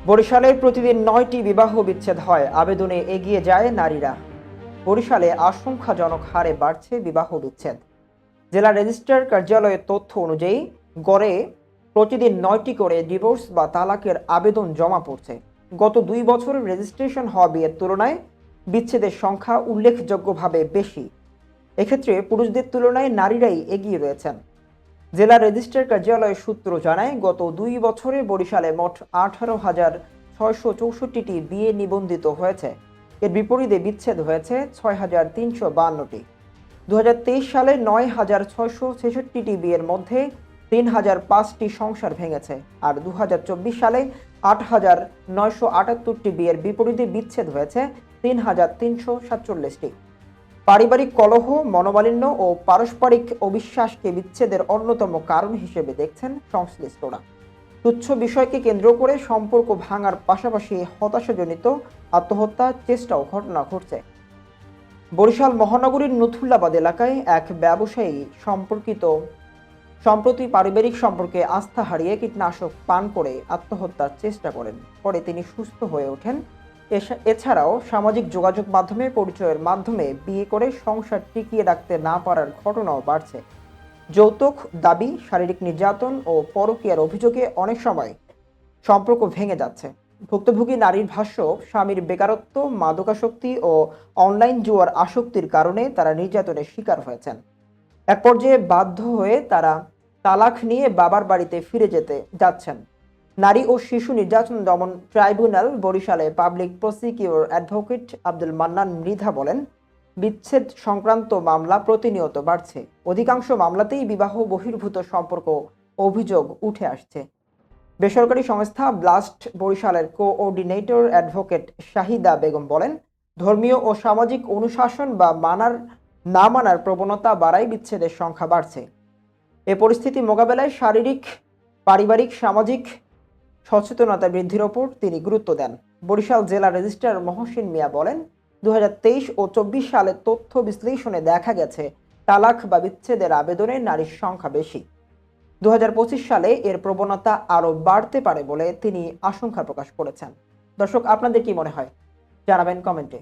বরিশালে প্রতিদিন ৯টি বিবাহ বিচ্ছেদ হয়, আবেদনে এগিয়ে যায় নারীরা। বরিশালে আশঙ্কাজনক হারে বাড়ছে বিবাহ বিচ্ছেদ। জেলা রেজিস্ট্রার কার্যালয়ের তথ্য অনুযায়ী গড়ে প্রতিদিন ৯টি করে ডিভোর্স বা তালাকের আবেদন জমা পড়ছে। গত ২ বছরের রেজিস্ট্রেশন হওয়া বিয়ের তুলনায় বিচ্ছেদের সংখ্যা উল্লেখযোগ্যভাবে বেশি। এক্ষেত্রে পুরুষদের তুলনায় নারীরাই এগিয়ে রয়েছেন। জেলা রেজিস্ট্রার কার্যালয়ের সূত্র জানায়, গত ২ বছরে বরিশালে মোট ১৮,৬৬৪টি বিয়ে নিবন্ধিত হয়েছে। এর বিপরীতে বিচ্ছেদ হয়েছে ৬,৩৫২টি। ২০২৩ সালে ৯,৬৬৬টি বিয়ের মধ্যে ৩,০০৫টি সংসার ভেঙেছে, আর ২০২৪ সালে ৮,৯৭৮টি বিয়ের বিপরীতে বিচ্ছেদ হয়েছে ৩,৩৪৭টি। পারিবারিক কলহ, মনোমালিন্য ও পারস্পরিক অবিশ্বাসকে বিচ্ছেদের অন্যতম কারণ হিসেবে দেখছেন সংশ্লিষ্টরা। তুচ্ছ বিষয়কে কেন্দ্র করে সম্পর্ক ভাঙার পাশাপাশি হতাশাজনিত আত্মহত্যার চেষ্টাও ঘটনা ঘটছে। বরিশাল মহানগরীর নথুল্লাবাদ এলাকায় এক ব্যবসায়ী সম্প্রতি পারিবারিক সম্পর্কে আস্থা হারিয়ে কীটনাশক পান করে আত্মহত্যার চেষ্টা করেন। পরে তিনি সুস্থ হয়ে ওঠেন। এছাড়াও সামাজিক যোগাযোগ মাধ্যমে পরিচয়ের মাধ্যমে বিয়ে করে সংসার টিকিয়ে রাখতে না পারার ঘটনাও বাড়ছে। যৌতুক দাবি, শারীরিক নির্যাতন ও পরকীয়ার অভিযোগে অনেক সময় সম্পর্ক ভেঙে যাচ্ছে। ভুক্তভোগী নারীর ভাষ্য, স্বামীর বেকারত্ব, মাদকাসক্তি ও অনলাইন জুয়ার আসক্তির কারণে তারা নির্যাতনের শিকার হয়েছেন। এক পর্যায়ে বাধ্য হয়ে তারা তালাক নিয়ে বাবার বাড়িতে ফিরে যেতে যাচ্ছেন। নারী ও শিশু নির্যাতন দমন ট্রাইব্যুনাল বরিশালে public prosecutor advocate Abdul Mannan Mridha বলেন, বিচ্ছেদ সংক্রান্ত মামলা প্রতিনিয়ত বাড়ছে। অধিকাংশ মামলাতেই বিবাহ বহির্ভূত সম্পর্ক অভিযোগ উঠে আসছে। বেসরকারি সংস্থা ব্লাস্ট বরিশালের কোঅর্ডিনেটর অ্যাডভোকেট শাহিদা বেগম বলেন, ধর্মীয় ও সামাজিক অনুশাসন বা না মানার প্রবণতা বাড়ায় বিচ্ছেদের সংখ্যা বাড়ছে। এ পরিস্থিতি মোকাবেলায় শারীরিক, পারিবারিক, সামাজিক সচেতনতা বৃদ্ধির ওপর তিনি গুরুত্ব দেন। বরিশাল জেলা রেজিস্ট্রার মহসিন মিয়া বলেন, ২০২৩ ও ২৪ সালের তথ্য বিশ্লেষণে দেখা গেছে তালাক বা বিচ্ছেদের আবেদনে নারীর সংখ্যা বেশি। ২০২৫ সালে এর প্রবণতা আরও বাড়তে পারে বলে তিনি আশঙ্কা প্রকাশ করেছেন। দর্শক, আপনাদের কি মনে হয় জানাবেন কমেন্টে।